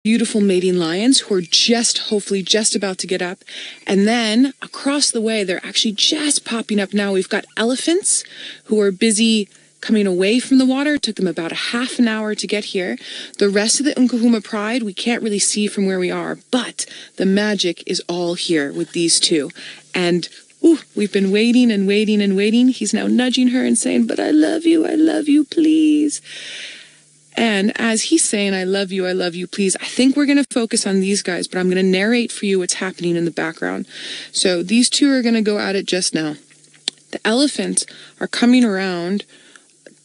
beautiful mating lions who are hopefully just about to get up. And then across the way, they're actually just popping up now. We've got elephants who are busy coming away from the water. It took them about a half an hour to get here. The rest of the Nhenha pride, we can't really see from where we are, but the magic is all here with these two. And we've been waiting and waiting and waiting. He's now nudging her and saying, but I love you, please. And as he's saying, I love you, please, I think we're going to focus on these guys, but I'm going to narrate for you what's happening in the background. So these two are going to go at it just now. The elephants are coming around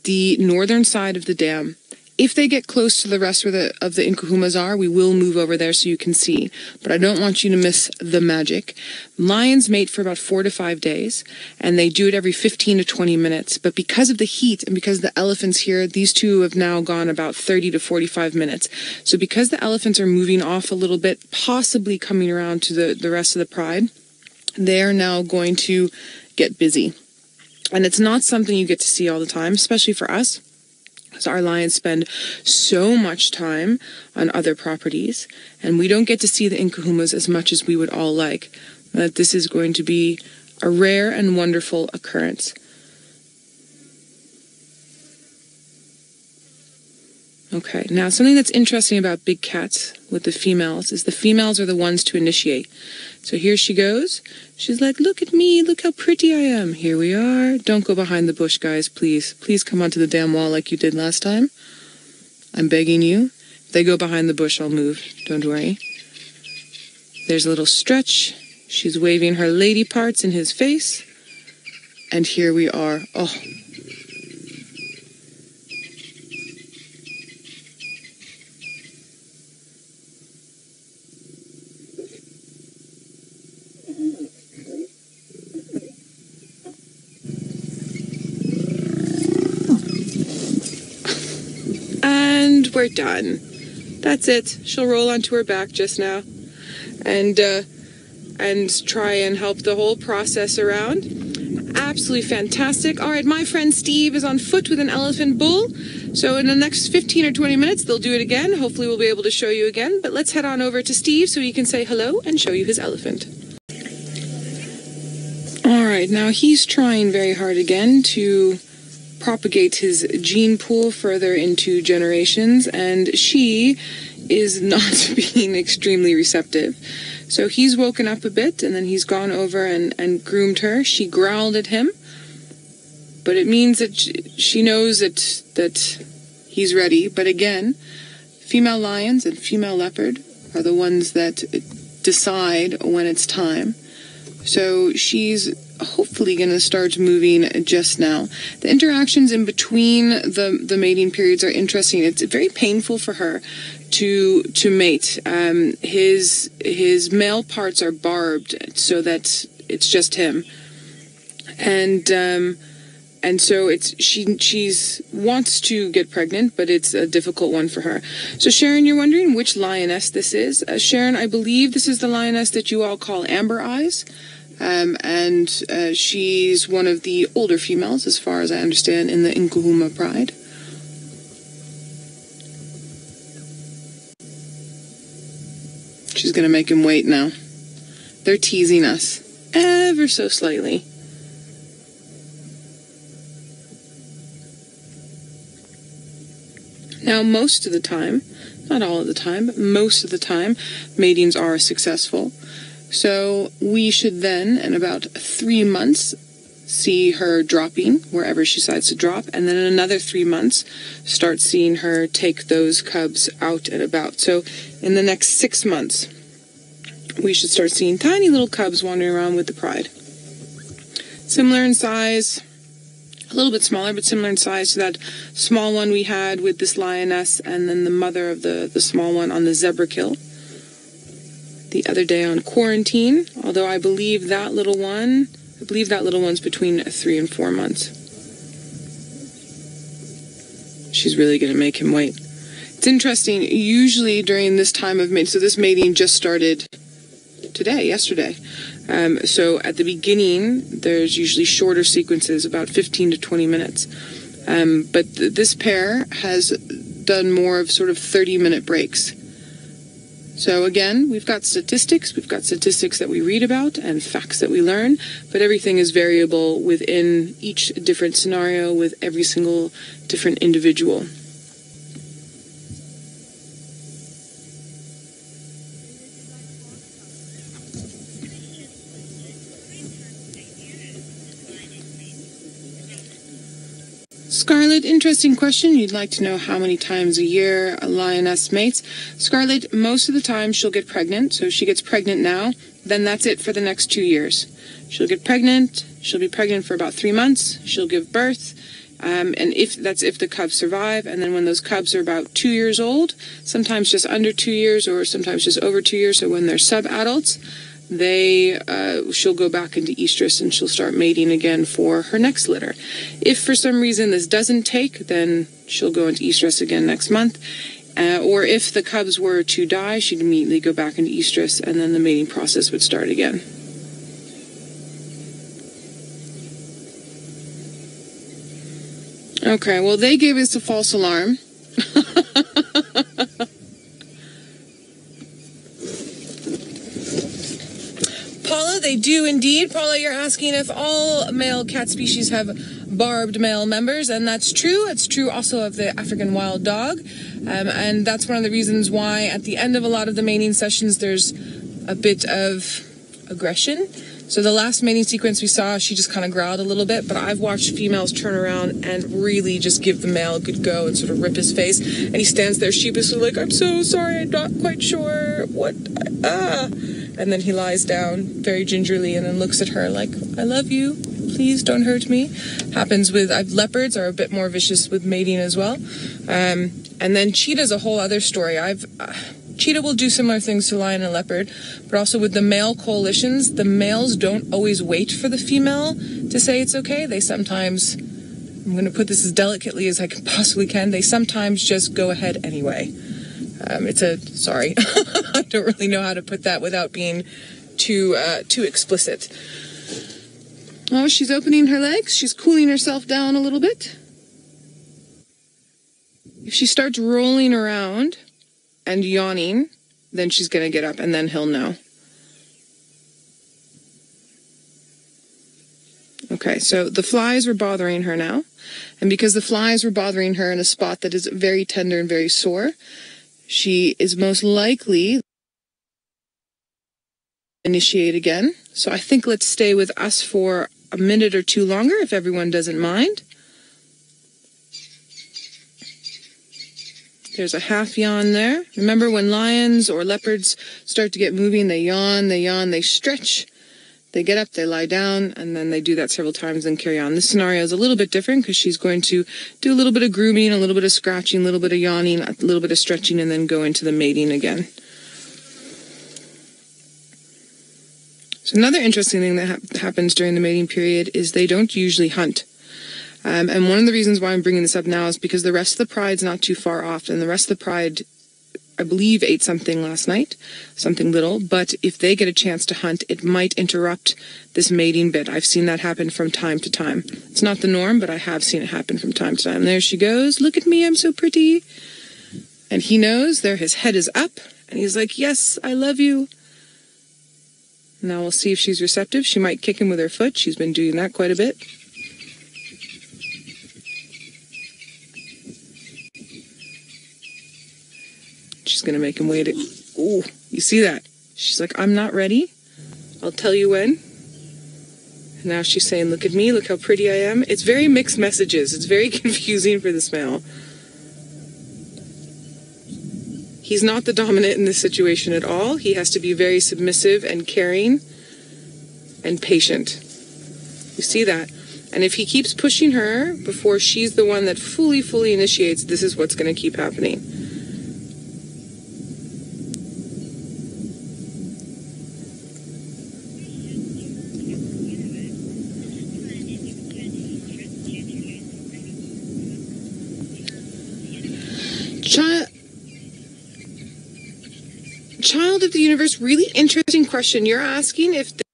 the northern side of the dam. If they get close to the rest of the Nhenhas, we will move over there so you can see. But I don't want you to miss the magic. Lions mate for about 4 to 5 days, and they do it every 15 to 20 minutes. But because of the heat and because of the elephants here, these two have now gone about 30 to 45 minutes. So because the elephants are moving off a little bit, possibly coming around to the rest of the pride, they are now going to get busy. And it's not something you get to see all the time, especially for us. So our lions spend so much time on other properties, and we don't get to see the Nhenhas as much as we would all like. But this is going to be a rare and wonderful occurrence. Okay, now something that's interesting about big cats with the females is the females are the ones to initiate. So here she goes. She's like, look at me, look how pretty I am. Here we are. Don't go behind the bush, guys, please. Please come onto the damn wall like you did last time. I'm begging you. If they go behind the bush, I'll move. Don't worry. There's a little stretch. She's waving her lady parts in his face. And here we are. Oh. And we're done. That's it. She'll roll onto her back just now and try and help the whole process around. Absolutely fantastic. All right, my friend Steve is on foot with an elephant bull. So in the next 15 or 20 minutes, they'll do it again. Hopefully we'll be able to show you again. But let's head on over to Steve so he can say hello and show you his elephant. All right, now he's trying very hard again to propagate his gene pool further into generations, and she is not being extremely receptive. So he's woken up a bit, and then he's gone over and groomed her. She growled at him, but it means that she knows that he's ready. But again, female lions and female leopard are the ones that decide when it's time. So she's hopefully going to start moving just now. The interactions in between the mating periods are interesting. It's very painful for her to mate. His male parts are barbed so that it's just him, and so she's wants to get pregnant, but it's a difficult one for her. So Sharon, you're wondering which lioness this is. Sharon, I believe this is the lioness that you all call Amber Eyes. And she's one of the older females, as far as I understand, in the Nhenha pride. She's going to make him wait now. They're teasing us ever so slightly. Now, most of the time, not all of the time, but most of the time, matings are successful. So we should then, in about 3 months, see her dropping wherever she decides to drop, and then in another 3 months, start seeing her take those cubs out and about. So in the next 6 months, we should start seeing tiny little cubs wandering around with the pride. Similar in size, a little bit smaller, but similar in size to that small one we had with this lioness, and then the mother of the small one on the zebra kill the other day on quarantine, although I believe that little one's between 3 and 4 months. She's really going to make him wait. It's interesting, usually during this time of mating, so this mating just started yesterday. So at the beginning, there's usually shorter sequences, about 15 to 20 minutes. But this pair has done more of sort of 30-minute breaks. So again, we've got statistics that we read about and facts that we learn, but everything is variable within each different scenario with every single different individual. Scarlett, interesting question. You'd like to know how many times a year a lioness mates. Scarlett, most of the time she'll get pregnant. So if she gets pregnant now, then that's it for the next 2 years. She'll get pregnant. She'll be pregnant for about 3 months. She'll give birth. And if the cubs survive. And then when those cubs are about 2 years old, sometimes just under 2 years or sometimes just over 2 years. So when they're sub-adults, she'll go back into estrus and she'll start mating again for her next litter. If for some reason this doesn't take, then she'll go into estrus again next month. Or if the cubs were to die, she'd immediately go back into estrus and then the mating process would start again. Okay, well, they gave us a false alarm. Paula, they do indeed. Paula, you're asking if all male cat species have barbed male members, and that's true. It's true also of the African wild dog, and that's one of the reasons why at the end of a lot of the mating sessions there's a bit of aggression. So the last mating sequence we saw, she just kind of growled a little bit, but I've watched females turn around and really just give the male a good go and sort of rip his face, and he stands there sheepishly like, I'm so sorry, I'm not quite sure what, and then he lies down very gingerly and then looks at her like, I love you, please don't hurt me. Happens with, leopards are a bit more vicious with mating as well. And then cheetah's a whole other story. Cheetah will do similar things to lion and leopard, but also with the male coalitions, the males don't always wait for the female to say it's okay. They sometimes, I'm going to put this as delicately as I possibly can, they sometimes just go ahead anyway. Sorry, I don't really know how to put that without being too explicit. Oh, she's opening her legs. She's cooling herself down a little bit. If she starts rolling around and yawning, then she's going to get up and then he'll know. Okay, so the flies were bothering her now. And because the flies were bothering her in a spot that is very tender and very sore, she is most likely initiate again. So I think let's stay with us for a minute or two longer if everyone doesn't mind. There's a half yawn there. Remember when lions or leopards start to get moving, they yawn, they stretch, they get up, they lie down, and then they do that several times and carry on. This scenario is a little bit different because she's going to do a little bit of grooming, a little bit of scratching, a little bit of yawning, a little bit of stretching, and then go into the mating again. So another interesting thing that happens during the mating period is they don't usually hunt. And one of the reasons why I'm bringing this up now is because the rest of the pride's not too far off, and the rest of the pride, I believe, ate something last night, something little, but if they get a chance to hunt, it might interrupt this mating bit. I've seen that happen from time to time. It's not the norm, but I have seen it happen from time to time. There she goes. Look at me, I'm so pretty. And he knows there, his head is up, and he's like, yes, I love you. Now we'll see if she's receptive. She might kick him with her foot. She's been doing that quite a bit. She's going to make him wait. Ooh, you see that? She's like, I'm not ready. I'll tell you when. And now she's saying, look at me, look how pretty I am. It's very mixed messages. It's very confusing for this male. He's not the dominant in this situation at all. He has to be very submissive and caring and patient. You see that? And if he keeps pushing her before she's the one that fully initiates, this is what's going to keep happening. Child of the universe, really interesting question. You're asking if the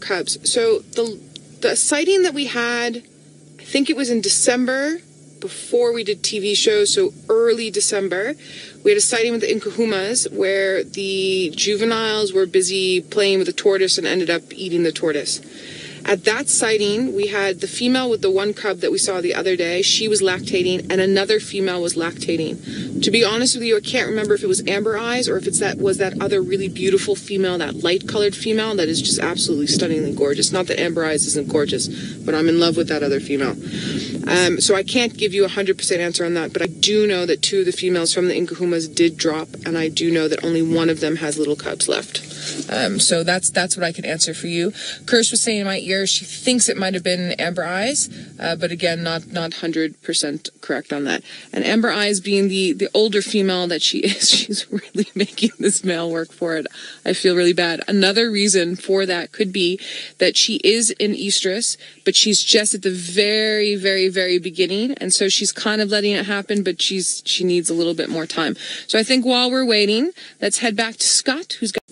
cubs. So the sighting that we had, I think it was in December before we did TV shows, so early December, we had a sighting with the Nhenha where the juveniles were busy playing with a tortoise and ended up eating the tortoise. At that sighting, we had the female with the one cub that we saw the other day. She was lactating, and another female was lactating. To be honest with you, I can't remember if it was Amber Eyes or if was that other really beautiful female, that light-colored female that is just absolutely stunningly gorgeous. Not that Amber Eyes isn't gorgeous, but I'm in love with that other female. So I can't give you a 100% answer on that, but I do know that 2 of the females from the Nhenhas did drop, and I do know that only one of them has little cubs left. So that's what I can answer for you. Kirsch was saying in my ear she thinks it might have been Amber Eyes, but again, not 100% correct on that. And Amber Eyes being the older female that she is, she's really making this male work for it. I feel really bad. Another reason for that could be that she is in estrus, but she's just at the very, very, very beginning, and so she's kind of letting it happen, but she needs a little bit more time. So I think while we're waiting, let's head back to Scott, who's got...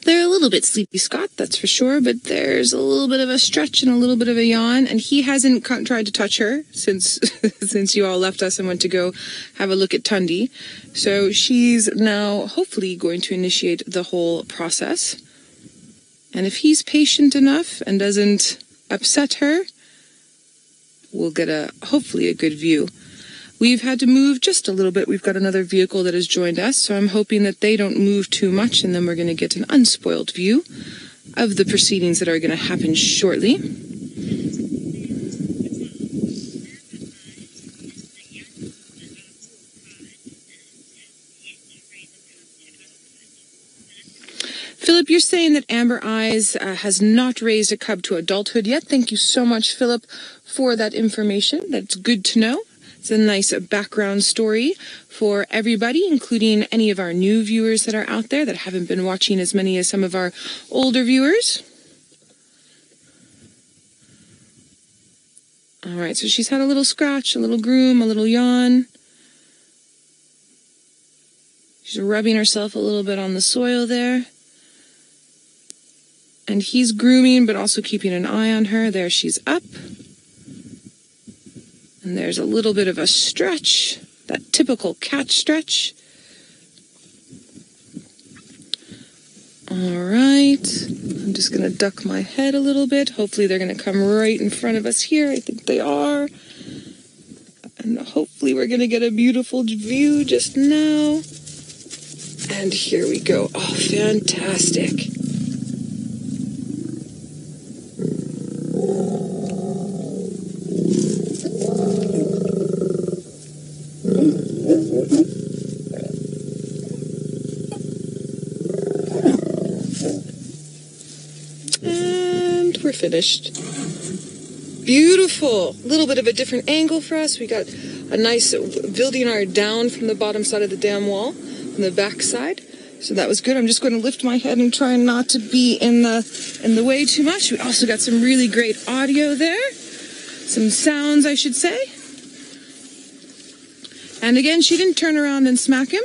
They're a little bit sleepy, Scott, that's for sure, but there's a little bit of a stretch and a little bit of a yawn, and he hasn't tried to touch her since since you all left us and went to go have a look at Tundi. So she's now hopefully going to initiate the whole process. And if he's patient enough and doesn't upset her, we'll get hopefully a good view. We've had to move just a little bit. We've got another vehicle that has joined us, so I'm hoping that they don't move too much, and then we're going to get an unspoiled view of the proceedings that are going to happen shortly. Philip, you're saying that Amber Eyes has not raised a cub to adulthood yet. Thank you so much, Philip, for that information. That's good to know. It's a nice background story for everybody, including any of our new viewers that are out there that haven't been watching as many as some of our older viewers. All right, so she's had a little scratch, a little groom, a little yawn. She's rubbing herself a little bit on the soil there. And he's grooming, but also keeping an eye on her. There she's up. And there's a little bit of a stretch, that typical cat stretch. All right, I'm just going to duck my head a little bit. Hopefully they're going to come right in front of us here. I think they are. And hopefully we're going to get a beautiful view just now. And here we go. Oh, fantastic. We're finished. Beautiful. A little bit of a different angle for us. We got a nice Wildenaar down from the bottom side of the dam wall, from the back side. So that was good. I'm just going to lift my head and try not to be in the way too much. We also got some really great audio there. Some sounds, I should say. And again, she didn't turn around and smack him,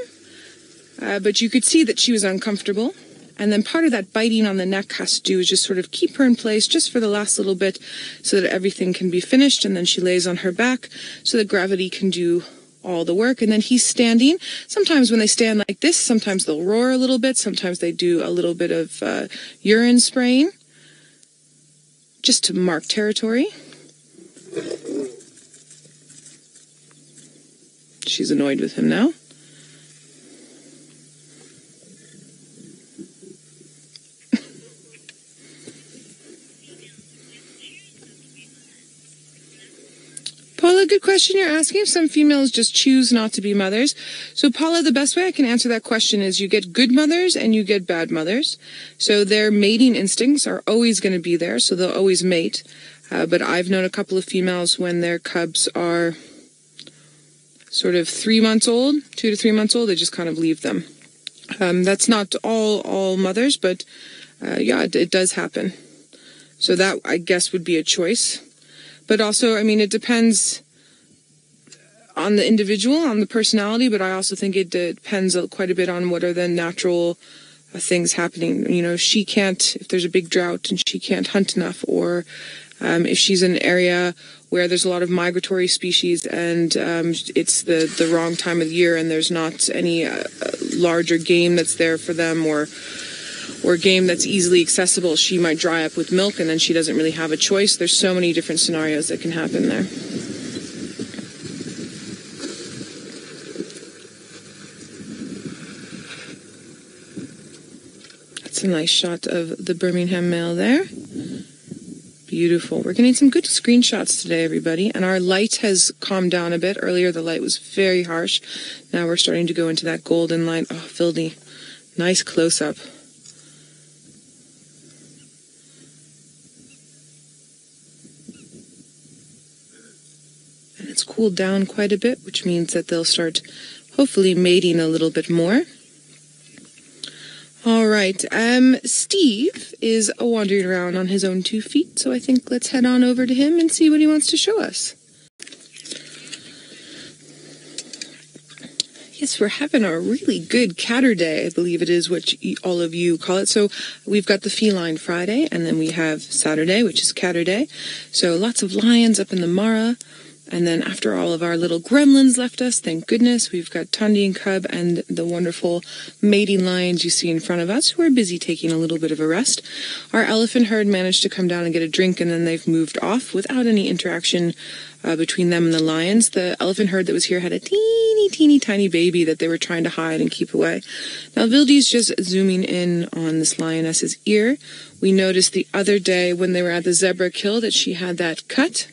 but you could see that she was uncomfortable. And then part of that biting on the neck has to do is just sort of keep her in place just for the last little bit so that everything can be finished. And then she lays on her back so that gravity can do all the work. And then he's standing. Sometimes when they stand like this, sometimes they'll roar a little bit. Sometimes they do a little bit of urine spraying just to mark territory. She's annoyed with him now. Paula, good question you're asking. Some females just choose not to be mothers. So, Paula, the best way I can answer that question is you get good mothers and you get bad mothers. So their mating instincts are always going to be there, so they'll always mate. But I've known a couple of females when their cubs are sort of 3 months old, 2 to 3 months old, they just kind of leave them. That's not all mothers, but yeah, it does happen. So that, I guess, would be a choice. But also, I mean, it depends on the individual, on the personality, but I also think it depends quite a bit on what are the natural things happening. You know, she can't, if there's a big drought and she can't hunt enough, or If she's in an area where there's a lot of migratory species and it's the wrong time of the year and there's not any larger game that's there for them or game that's easily accessible, she might dry up with milk and then she doesn't really have a choice. There's so many different scenarios that can happen there. That's a nice shot of the Birmingham male there. Beautiful. We're getting some good screenshots today, everybody. And our light has calmed down a bit. Earlier, the light was very harsh. Now we're starting to go into that golden light. Oh, Vildy. Nice close-up. And it's cooled down quite a bit, which means that they'll start hopefully mating a little bit more. All right, Steve is wandering around on his own 2 feet, so I think let's head on over to him and see what he wants to show us. Yes, we're having a really good catter day, I believe it is what all of you call it. So we've got the Feline Friday, and then we have Saturday, which is catter day. So lots of lions up in the Mara. And then after all of our little gremlins left us, thank goodness, we've got Tundi and Cub and the wonderful mating lions you see in front of us who are busy taking a little bit of a rest. Our elephant herd managed to come down and get a drink, and then they've moved off without any interaction between them and the lions. The elephant herd that was here had a teeny tiny baby that they were trying to hide and keep away. Now Vildy's just zooming in on this lioness's ear. We noticed the other day when they were at the zebra kill that she had that cut.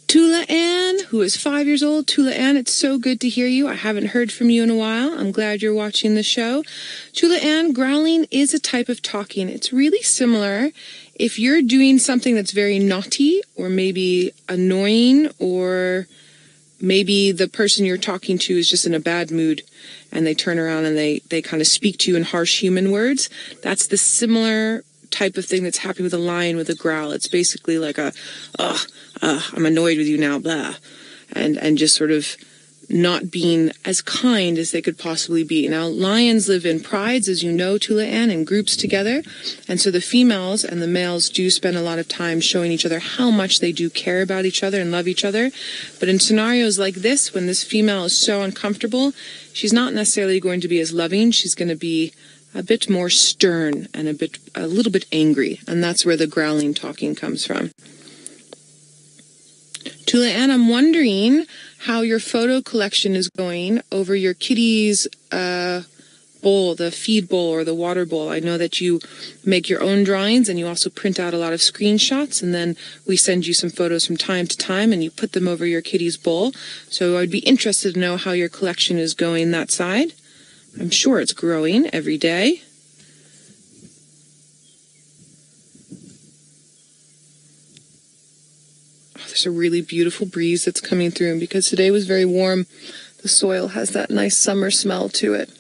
Tula Ann, who is 5 years old. Tula Ann, it's so good to hear you. I haven't heard from you in a while. I'm glad you're watching the show. Tula Ann, growling is a type of talking. It's really similar. If you're doing something that's very naughty or maybe annoying, or maybe the person you're talking to is just in a bad mood and they turn around and they kind of speak to you in harsh human words, that's the similar type of thing that's happening with a lion with a growl. It's basically like a, I'm annoyed with you now, blah, and just sort of not being as kind as they could possibly be. Now, lions live in prides, as you know, Tula Ann, in groups together, and so the females and the males do spend a lot of time showing each other how much they do care about each other and love each other. But in scenarios like this, when this female is so uncomfortable, she's not necessarily going to be as loving. She's going to be a bit more stern and a little bit angry, and that's where the growling talking comes from. Tula Ann, I'm wondering how your photo collection is going over your kitty's bowl, the feed bowl or the water bowl. I know that you make your own drawings and you also print out a lot of screenshots, and then we send you some photos from time to time and you put them over your kitty's bowl. So I'd be interested to know how your collection is going that side. I'm sure it's growing every day. Oh, there's a really beautiful breeze that's coming through, and because today was very warm, the soil has that nice summer smell to it.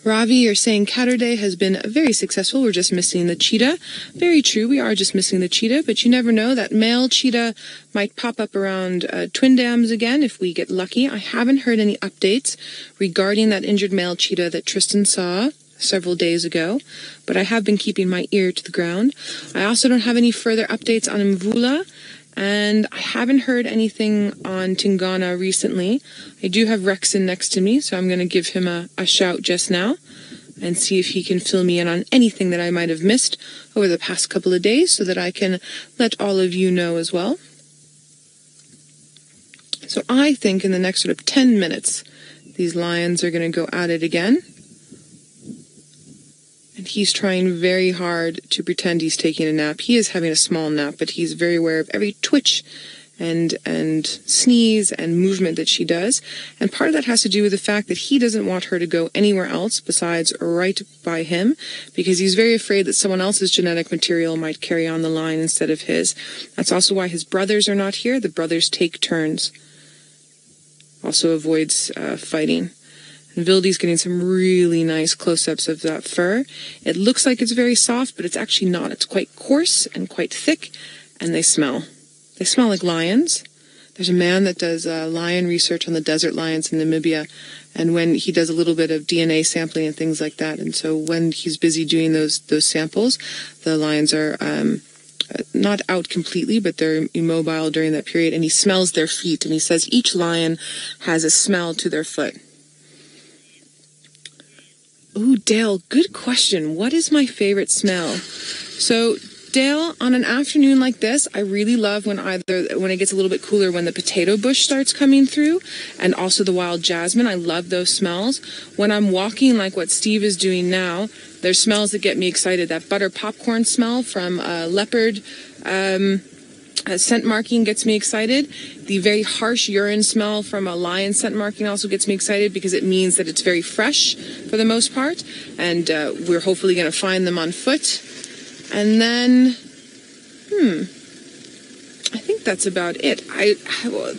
Ravi, you're saying Catter Day has been very successful. We're just missing the cheetah. Very true. We are just missing the cheetah, but you never know. That male cheetah might pop up around Twin Dams again if we get lucky. I haven't heard any updates regarding that injured male cheetah that Tristan saw several days ago, but I have been keeping my ear to the ground. I also don't have any further updates on Mvula, and I haven't heard anything on Tingana recently. I do have Rexon next to me, so I'm going to give him a shout just now and see if he can fill me in on anything that I might have missed over the past couple of days so that I can let all of you know as well. So I think in the next sort of 10 minutes, these lions are going to go at it again. And he's trying very hard to pretend he's taking a nap. He is having a small nap, but he's very aware of every twitch and sneeze and movement that she does. And part of that has to do with the fact that he doesn't want her to go anywhere else besides right by him, because he's very afraid that someone else's genetic material might carry on the line instead of his. That's also why his brothers are not here. The brothers take turns. Also avoids fighting. And Vildy's getting some really nice close-ups of that fur. It looks like it's very soft, but it's actually not. It's quite coarse and quite thick, and they smell. They smell like lions. There's a man that does lion research on the desert lions in Namibia, and when he does a little bit of DNA sampling and things like that, and so when he's busy doing those samples, the lions are not out completely, but they're immobile during that period, and he smells their feet, and he says each lion has a smell to their foot. Ooh, Dale, good question. What is my favorite smell? So, Dale, on an afternoon like this, I really love when it gets a little bit cooler, when the potato bush starts coming through, and also the wild jasmine. I love those smells. When I'm walking like what Steve is doing now, there's smells that get me excited. That butter popcorn smell from leopard scent marking gets me excited. The very harsh urine smell from a lion scent marking also gets me excited, because it means that it's very fresh for the most part, and we're hopefully going to find them on foot. And then, I think that's about it.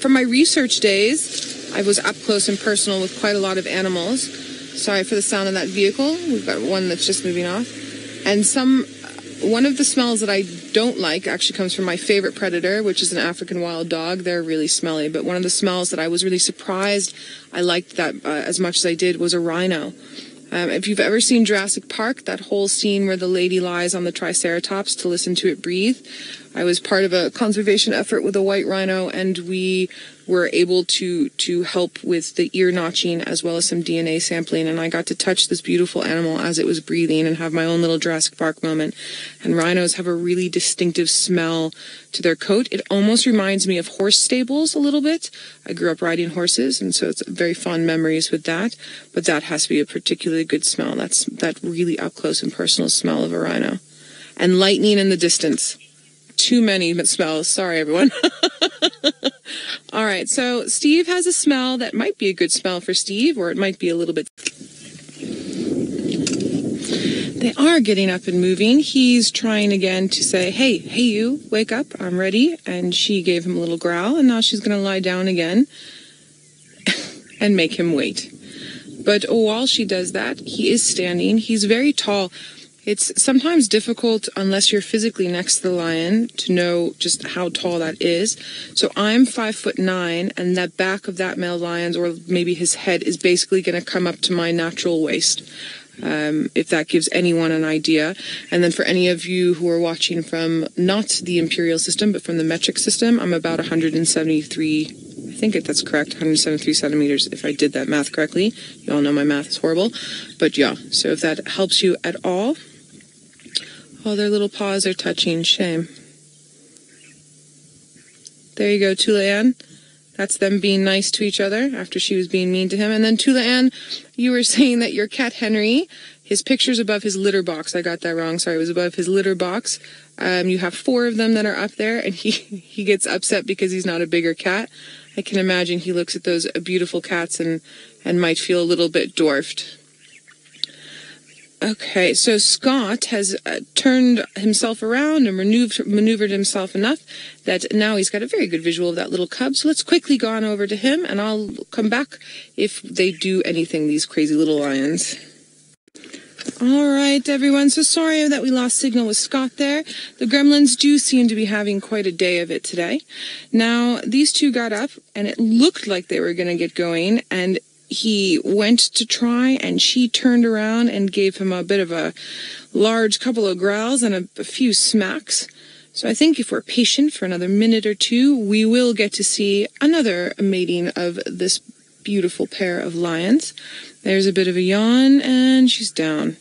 From my research days, I was up close and personal with quite a lot of animals. Sorry for the sound of that vehicle. We've got one that's just moving off. And one of the smells that I don't like actually comes from my favorite predator, which is an African wild dog. They're really smelly. But one of the smells that I was really surprised I liked that as much as I did was a rhino. If you've ever seen Jurassic Park, that whole scene where the lady lies on the Triceratops to listen to it breathe, I was part of a conservation effort with a white rhino, and we were able to help with the ear notching as well as some DNA sampling, and I got to touch this beautiful animal as it was breathing and have my own little Jurassic Park moment. And rhinos have a really distinctive smell to their coat. It almost reminds me of horse stables a little bit. I grew up riding horses, and so it's very fond memories with that, but that has to be a particularly good smell. That's that really up close and personal smell of a rhino. And lightning in the distance. Too many smells. Sorry, everyone. All right, so Steve has a smell that might be a good smell for Steve, or it might be a little bit... They are getting up and moving. He's trying again to say, hey, you, wake up, I'm ready. And she gave him a little growl, and now she's going to lie down again and make him wait. But while she does that, he is standing. He's very tall. It's sometimes difficult, unless you're physically next to the lion, to know just how tall that is. So I'm 5'9", and that back of that male lion's, or maybe his head, is basically going to come up to my natural waist, if that gives anyone an idea. And then for any of you who are watching from not the imperial system, but from the metric system, I'm about 173, I think that's correct, 173 centimeters, if I did that math correctly. You all know my math is horrible. But yeah, so if that helps you at all. Oh, their little paws are touching. Shame. There you go, Tula-Ann. That's them being nice to each other after she was being mean to him. And then, Tula-Ann, you were saying that your cat Henry, his picture's above his litter box. I got that wrong. Sorry, it was above his litter box. You have 4 of them that are up there, and he gets upset because he's not a bigger cat. I can imagine he looks at those beautiful cats and might feel a little bit dwarfed. Okay, so Scott has turned himself around and maneuvered himself enough that now he's got a very good visual of that little cub. So let's quickly go on over to him, and I'll come back if they do anything, these crazy little lions. All right, everyone. So sorry that we lost signal with Scott there. The gremlins do seem to be having quite a day of it today. Now, these two got up, and it looked like they were going to get going, and he went to try, and she turned around and gave him a bit of a large couple of growls and a few smacks. So I think if we're patient for another minute or two, we will get to see another mating of this beautiful pair of lions. There's a bit of a yawn, and she's down.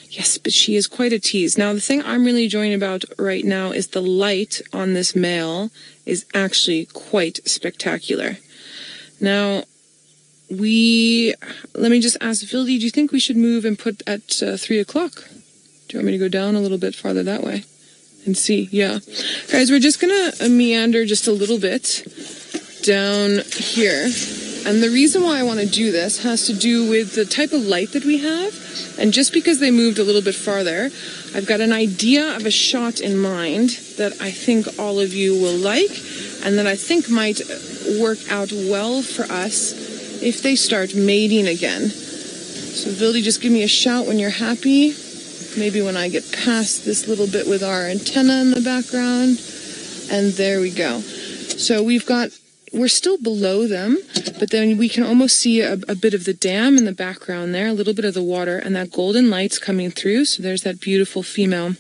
Yes, but she is quite a tease. Now, the thing I'm really enjoying about right now is the light on this male is actually quite spectacular. Now, let me just ask Vildy, do you think we should move and put at 3 o'clock? Do you want me to go down a little bit farther that way and see? Yeah. Guys, we're just going to meander just a little bit down here. And the reason why I want to do this has to do with the type of light that we have. And just because they moved a little bit farther, I've got an idea of a shot in mind that I think all of you will like, and that I think might work out well for us if they start mating again. So Vildy, just give me a shout when you're happy. Maybe when I get past this little bit with our antenna in the background. And there we go. So we've got we're still below them, but then we can almost see a bit of the dam in the background there, a little bit of the water, and that golden light's coming through. So there's that beautiful female.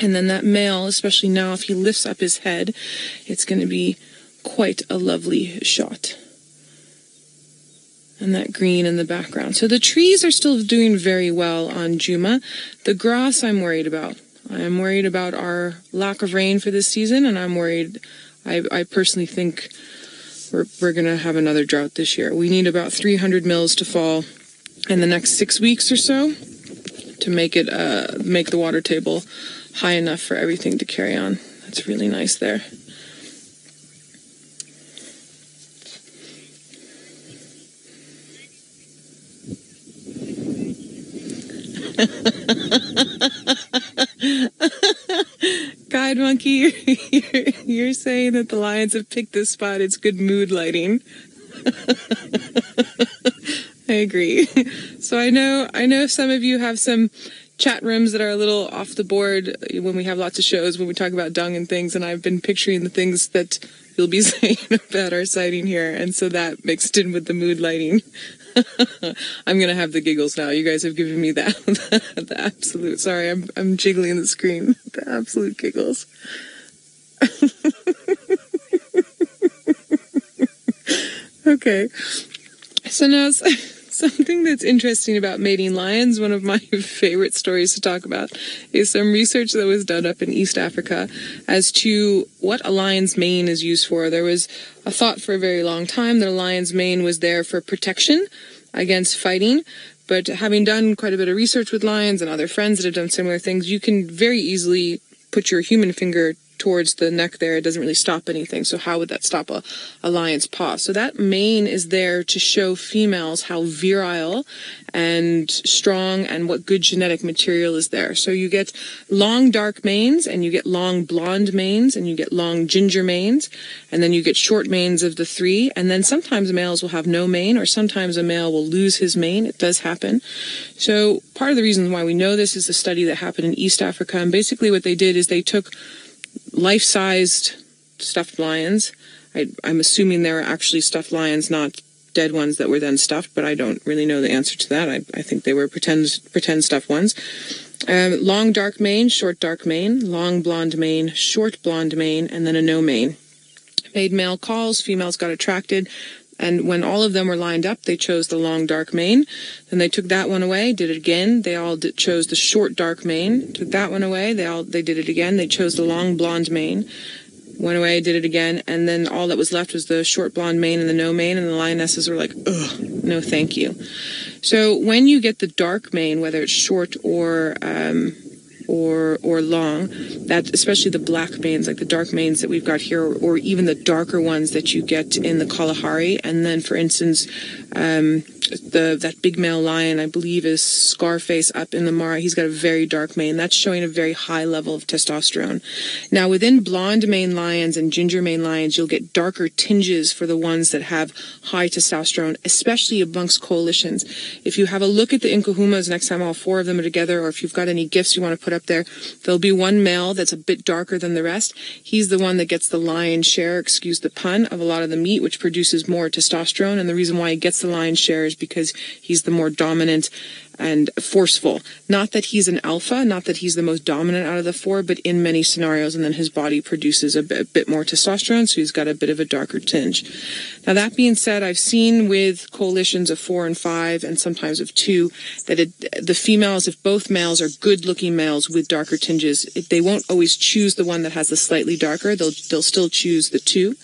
And then that male, especially now, if he lifts up his head, it's going to be quite a lovely shot. And that green in the background. So the trees are still doing very well on Djuma. The grass I'm worried about. I am worried about our lack of rain for this season, and I'm worried, I personally think we're going to have another drought this year. We need about 300 mils to fall in the next 6 weeks or so to make it make the water table high enough for everything to carry on. That's really nice there. Guide Monkey, you're saying that the lions have picked this spot. It's good mood lighting. I agree. So I know some of you have some chat rooms that are a little off the board when we have lots of shows, when we talk about dung and things, and I've been picturing the things that you'll be saying about our sighting here, and so that mixed in with the mood lighting. I'm going to have the giggles now. You guys have given me that, the absolute, sorry, I'm jiggling the screen, the absolute giggles. Okay, so now something that's interesting about mating lions, one of my favorite stories to talk about, is some research that was done up in East Africa as to what a lion's mane is used for. There was a thought for a very long time that a lion's mane was there for protection against fighting, but having done quite a bit of research with lions and other friends that have done similar things, you can very easily put your human finger towards the neck there. It doesn't really stop anything. So how would that stop a lion's paw? So that mane is there to show females how virile and strong and what good genetic material is there. So you get long dark manes, and you get long blonde manes, and you get long ginger manes, and then you get short manes of the three. And then sometimes males will have no mane, or sometimes a male will lose his mane. It does happen. So part of the reason why we know this is a study that happened in East Africa. And basically what they did is they took life-sized stuffed lions. I'm assuming they were actually stuffed lions, not dead ones that were then stuffed, but I don't really know the answer to that. I think they were pretend stuffed ones. Long dark mane, short dark mane, long blonde mane, short blonde mane, and then a no mane. Made male calls, females got attracted, and when all of them were lined up, they chose the long dark mane. Then they took that one away, did it again. They all chose the short dark mane. Took that one away. They did it again. They chose the long blonde mane. Went away, did it again, and then all that was left was the short blonde mane and the no mane, and the lionesses were like, ugh, no thank you. So when you get the dark mane, whether it's short or long, that especially the black manes, like the dark manes that we've got here, or even the darker ones that you get in the Kalahari, and then for instance, that big male lion, I believe, is Scarface up in the Mara. He's got a very dark mane. That's showing a very high level of testosterone. Now, within blonde mane lions and ginger mane lions, you'll get darker tinges for the ones that have high testosterone, especially amongst coalitions. If you have a look at the Nkuhumas next time all four of them are together, or if you've got any gifts you want to put up there, there'll be one male that's a bit darker than the rest. He's the one that gets the lion's share, excuse the pun, of a lot of the meat, which produces more testosterone. And the reason why he gets the lion's share is because he's the more dominant and forceful. Not that he's an alpha, not that he's the most dominant out of the four, but in many scenarios, and then his body produces a bit more testosterone, so he's got a bit of a darker tinge. Now, that being said, I've seen with coalitions of 4 and 5, and sometimes of 2, that the females, if both males are good-looking males with darker tinges, they won't always choose the one that has the slightly darker. They'll still choose the 2.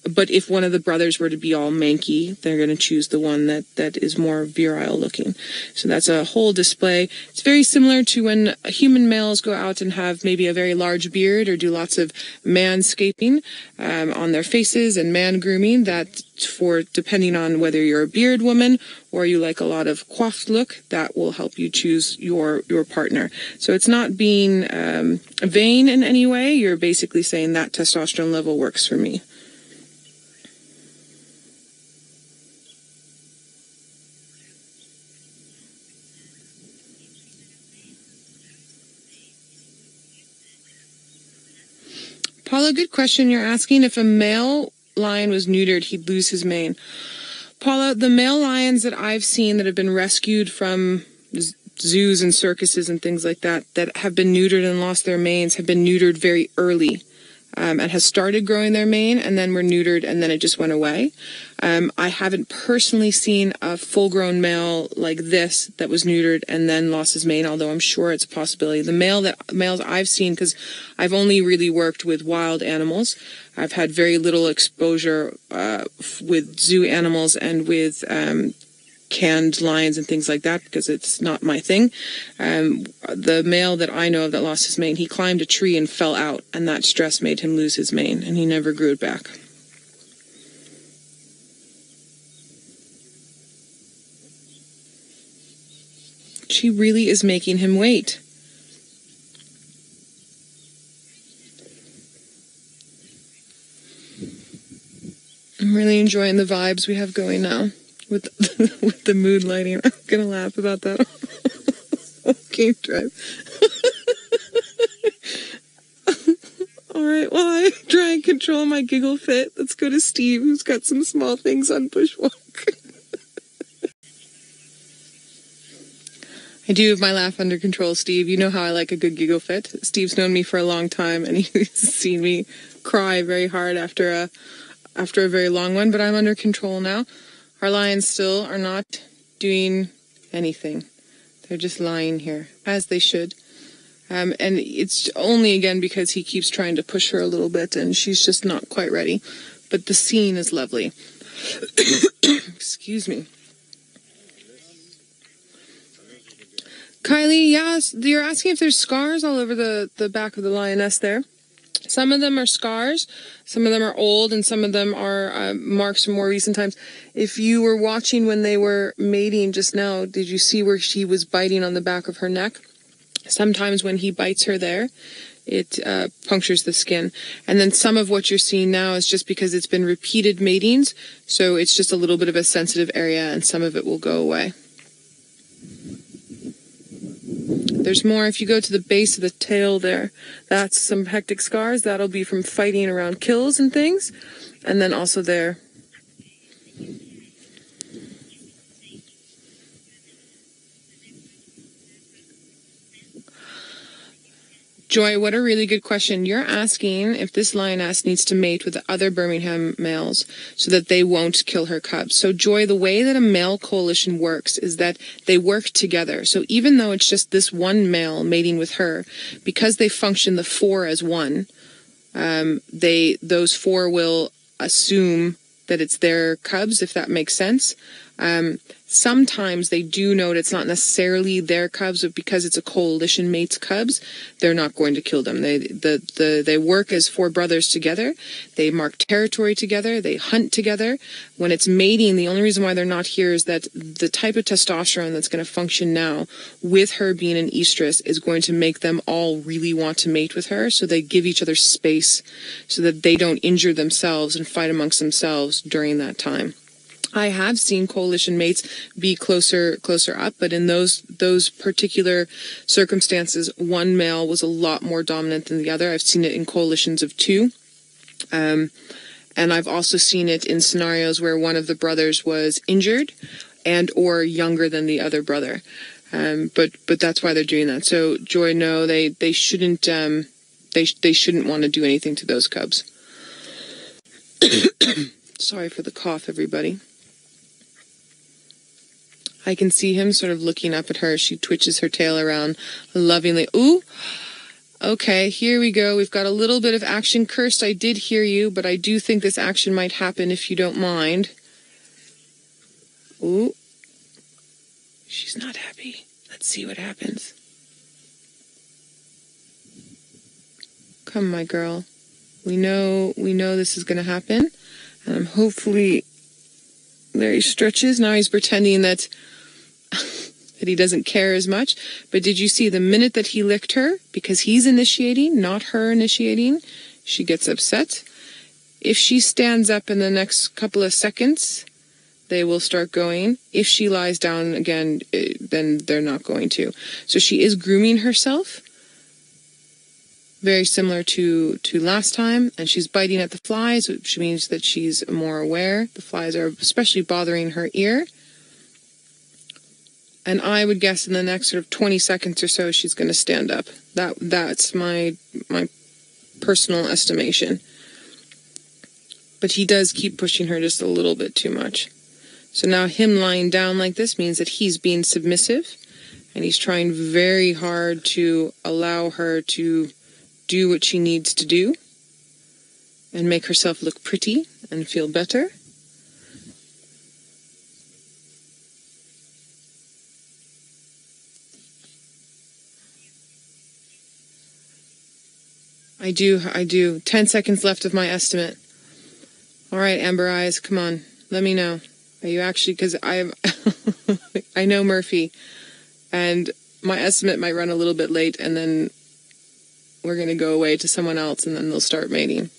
But if one of the brothers were to be all manky, they're going to choose the one that is more virile looking. So that's a whole display. It's very similar to when human males go out and have maybe a very large beard or do lots of manscaping on their faces and man grooming. That for depending on whether you're a beard woman or you like a lot of coiffed look, that will help you choose your partner. So it's not being vain in any way. You're basically saying that testosterone level works for me. Paula, good question. You're asking if a male lion was neutered, he'd lose his mane. Paula, the male lions that I've seen that have been rescued from zoos and circuses and things like that, that have been neutered and lost their manes, have been neutered very early. And has started growing their mane and then were neutered and then it just went away. I haven't personally seen a full-grown male like this that was neutered and then lost his mane, although I'm sure it's a possibility. The males I've seen, because I've only really worked with wild animals, I've had very little exposure with zoo animals and with canned lions and things like that, because it's not my thing. The male that I know of that lost his mane, he climbed a tree and fell out, and that stress made him lose his mane, and he never grew it back. She really is making him wait. I'm really enjoying the vibes we have going now. With the mood lighting. I'm gonna laugh about that. Okay, drive. Alright, well, I try and control my giggle fit. Let's go to Steve, who's got some small things on bushwalk. I do have my laugh under control, Steve. You know how I like a good giggle fit. Steve's known me for a long time, and he's seen me cry very hard after a very long one, but I'm under control now. Our lions still are not doing anything. They're just lying here, as they should. And it's only, again, because he keeps trying to push her a little bit, and she's just not quite ready. But the scene is lovely. Excuse me. Kylie, yes, you're asking if there's scars all over the back of the lioness there. Some of them are scars, some of them are old, and some of them are marks from more recent times. If you were watching when they were mating just now, did you see where she was biting on the back of her neck? Sometimes when he bites her there, it punctures the skin. And then some of what you're seeing now is just because it's been repeated matings, so it's just a little bit of a sensitive area, and some of it will go away. There's more. If you go to the base of the tail there, that's some hectic scars. That'll be from fighting around kills and things. And then also there. Joy, what a really good question. You're asking if this lioness needs to mate with the other Birmingham males so that they won't kill her cubs. So, Joy, the way that a male coalition works is that they work together. So even though it's just this one male mating with her, because they function the four as one, those four will assume that it's their cubs, if that makes sense. Sometimes they do note it's not necessarily their cubs, but because it's a coalition mate's cubs, they're not going to kill them. They work as four brothers together. They mark territory together. They hunt together. When it's mating, the only reason why they're not here is that the type of testosterone that's going to function now with her being an estrus is going to make them all really want to mate with her. So they give each other space so that they don't injure themselves and fight amongst themselves during that time. I have seen coalition mates be closer up, but in those particular circumstances, one male was a lot more dominant than the other. I've seen it in coalitions of two. And I've also seen it in scenarios where one of the brothers was injured and or younger than the other brother. But that's why they're doing that. So, Joy, no, they shouldn't they shouldn't want to do anything to those cubs. Sorry for the cough, everybody. I can see him sort of looking up at her. She twitches her tail around lovingly. Ooh, okay, here we go. We've got a little bit of action. Kirst, I did hear you, but I do think this action might happen if you don't mind. Ooh, she's not happy. Let's see what happens. Come, my girl. We know this is going to happen. And hopefully, there he stretches. Now he's pretending that he doesn't care as much. But did you see the minute that he licked her, because he's initiating, not her initiating, she gets upset. If she stands up in the next couple of seconds, they will start going. If she lies down again, then they're not going to. So she is grooming herself. very similar to last time, and she's biting at the flies, which means that she's more aware. The flies are especially bothering her ear. And I would guess in the next sort of 20 seconds or so, she's going to stand up. That's my personal estimation. But he does keep pushing her just a little bit too much. So now him lying down like this means that he's being submissive, and he's trying very hard to allow her to do what she needs to do and make herself look pretty and feel better. I do. 10 seconds left of my estimate. All right, Amber Eyes, come on. Let me know. Are you actually, because I know Murphy, and my estimate might run a little bit late, and then we're going to go away to someone else, and then they'll start mating.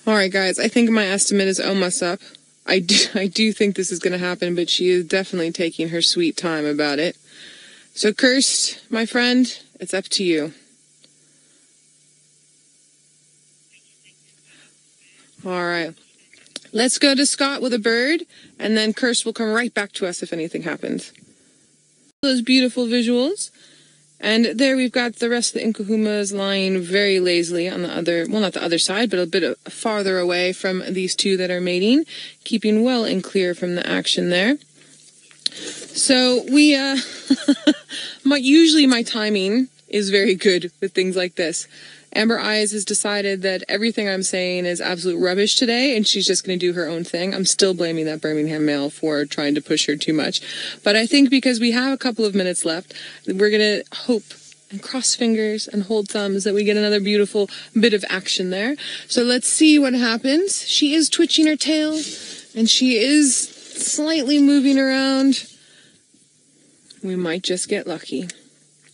All right, guys, I think my estimate is almost up. I do think this is going to happen, but she is definitely taking her sweet time about it. So, Cursed, my friend, it's up to you. All right. Let's go to Scott with a bird, and then Cursed will come right back to us if anything happens. Those beautiful visuals. And there we've got the rest of the Nkuhumas lying very lazily on the other, well, not the other side, but a bit farther away from these two that are mating, keeping well and clear from the action there. So we, usually my timing is very good with things like this. Amber Eyes has decided that everything I'm saying is absolute rubbish today, and she's just going to do her own thing. I'm still blaming that Birmingham male for trying to push her too much. But I think because we have a couple of minutes left, we're going to hope and cross fingers and hold thumbs that we get another beautiful bit of action there. So let's see what happens. She is twitching her tail, and she is slightly moving around. We might just get lucky.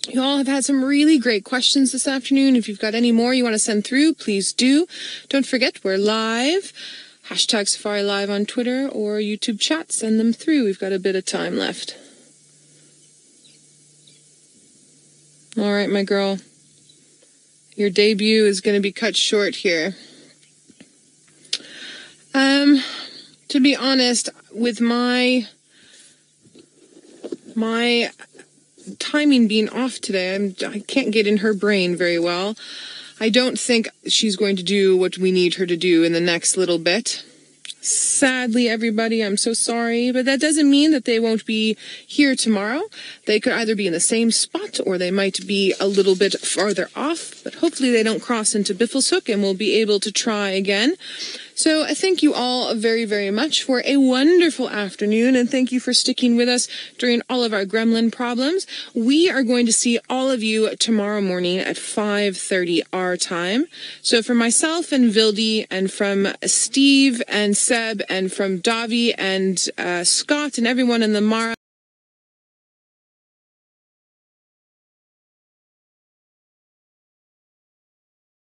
You all have had some really great questions this afternoon. If you've got any more you want to send through, please do. Don't forget, we're live. Hashtag Safari Live on Twitter or YouTube chat. Send them through. We've got a bit of time left. All right, my girl. Your debut is going to be cut short here. To be honest, with my timing being off today, I can't get in her brain very well. I don't think she's going to do what we need her to do in the next little bit. Sadly, everybody, I'm so sorry, but that doesn't mean that they won't be here tomorrow. They could either be in the same spot or they might be a little bit farther off, but hopefully they don't cross into Biffleshoek and we'll be able to try again. So I thank you all very, very much for a wonderful afternoon, and thank you for sticking with us during all of our gremlin problems. We are going to see all of you tomorrow morning at 5:30 our time. So from myself and Vildy, and from Steve and Seb, and from Davi and Scott and everyone in the Mara